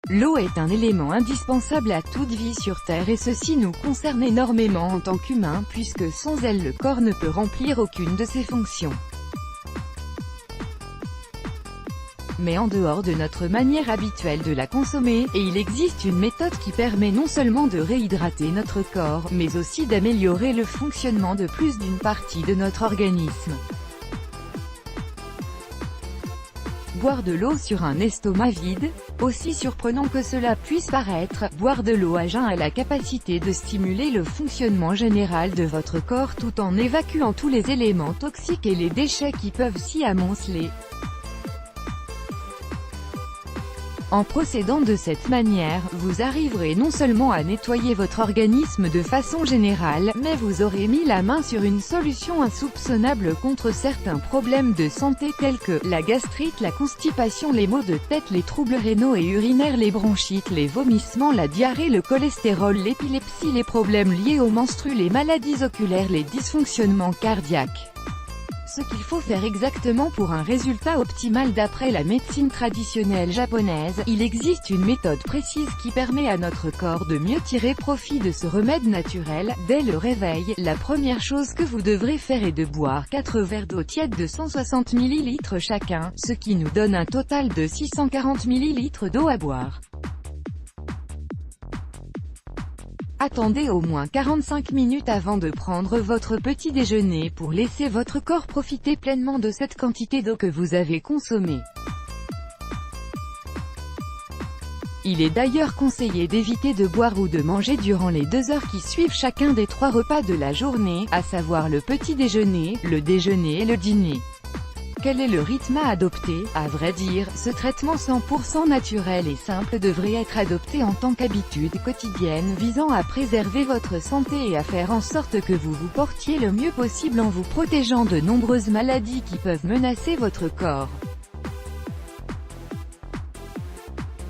L'eau est un élément indispensable à toute vie sur Terre et ceci nous concerne énormément en tant qu'humains puisque sans elle le corps ne peut remplir aucune de ses fonctions. Mais en dehors de notre manière habituelle de la consommer, et il existe une méthode qui permet non seulement de réhydrater notre corps, mais aussi d'améliorer le fonctionnement de plus d'une partie de notre organisme. Boire de l'eau sur un estomac vide. Aussi surprenant que cela puisse paraître, boire de l'eau à jeun a la capacité de stimuler le fonctionnement général de votre corps tout en évacuant tous les éléments toxiques et les déchets qui peuvent s'y amonceler. En procédant de cette manière, vous arriverez non seulement à nettoyer votre organisme de façon générale, mais vous aurez mis la main sur une solution insoupçonnable contre certains problèmes de santé tels que la gastrite, la constipation, les maux de tête, les troubles rénaux et urinaires, les bronchites, les vomissements, la diarrhée, le cholestérol, l'épilepsie, les problèmes liés aux menstrues, les maladies oculaires, les dysfonctionnements cardiaques. Ce qu'il faut faire exactement pour un résultat optimal d'après la médecine traditionnelle japonaise, il existe une méthode précise qui permet à notre corps de mieux tirer profit de ce remède naturel. Dès le réveil, la première chose que vous devrez faire est de boire 4 verres d'eau tiède de 160 ml chacun, ce qui nous donne un total de 640 ml d'eau à boire. Attendez au moins 45 minutes avant de prendre votre petit déjeuner pour laisser votre corps profiter pleinement de cette quantité d'eau que vous avez consommée. Il est d'ailleurs conseillé d'éviter de boire ou de manger durant les 2 heures qui suivent chacun des 3 repas de la journée, à savoir le petit déjeuner, le déjeuner et le dîner. Quel est le rythme à adopter? À vrai dire, ce traitement 100% naturel et simple devrait être adopté en tant qu'habitude quotidienne visant à préserver votre santé et à faire en sorte que vous vous portiez le mieux possible en vous protégeant de nombreuses maladies qui peuvent menacer votre corps.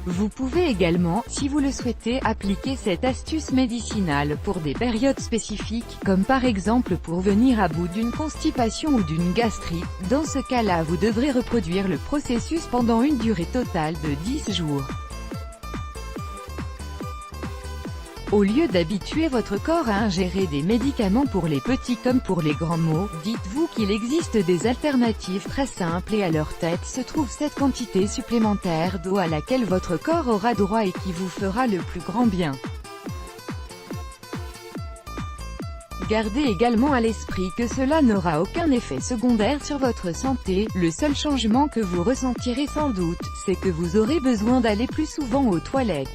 Vous pouvez également, si vous le souhaitez, appliquer cette astuce médicinale pour des périodes spécifiques, comme par exemple pour venir à bout d'une constipation ou d'une gastrite. Dans ce cas-là, vous devrez reproduire le processus pendant une durée totale de 10 jours. Au lieu d'habituer votre corps à ingérer des médicaments pour les petits comme pour les grands maux, dites-vous qu'il existe des alternatives très simples et à leur tête se trouve cette quantité supplémentaire d'eau à laquelle votre corps aura droit et qui vous fera le plus grand bien. Gardez également à l'esprit que cela n'aura aucun effet secondaire sur votre santé, le seul changement que vous ressentirez sans doute, c'est que vous aurez besoin d'aller plus souvent aux toilettes.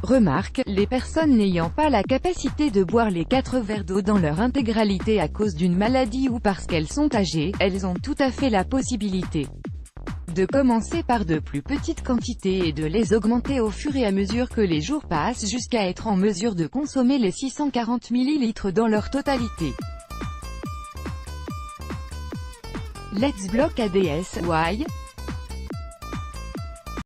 Remarque, les personnes n'ayant pas la capacité de boire les 4 verres d'eau dans leur intégralité à cause d'une maladie ou parce qu'elles sont âgées, elles ont tout à fait la possibilité de commencer par de plus petites quantités et de les augmenter au fur et à mesure que les jours passent jusqu'à être en mesure de consommer les 640 ml dans leur totalité. Let's Block ADS, why?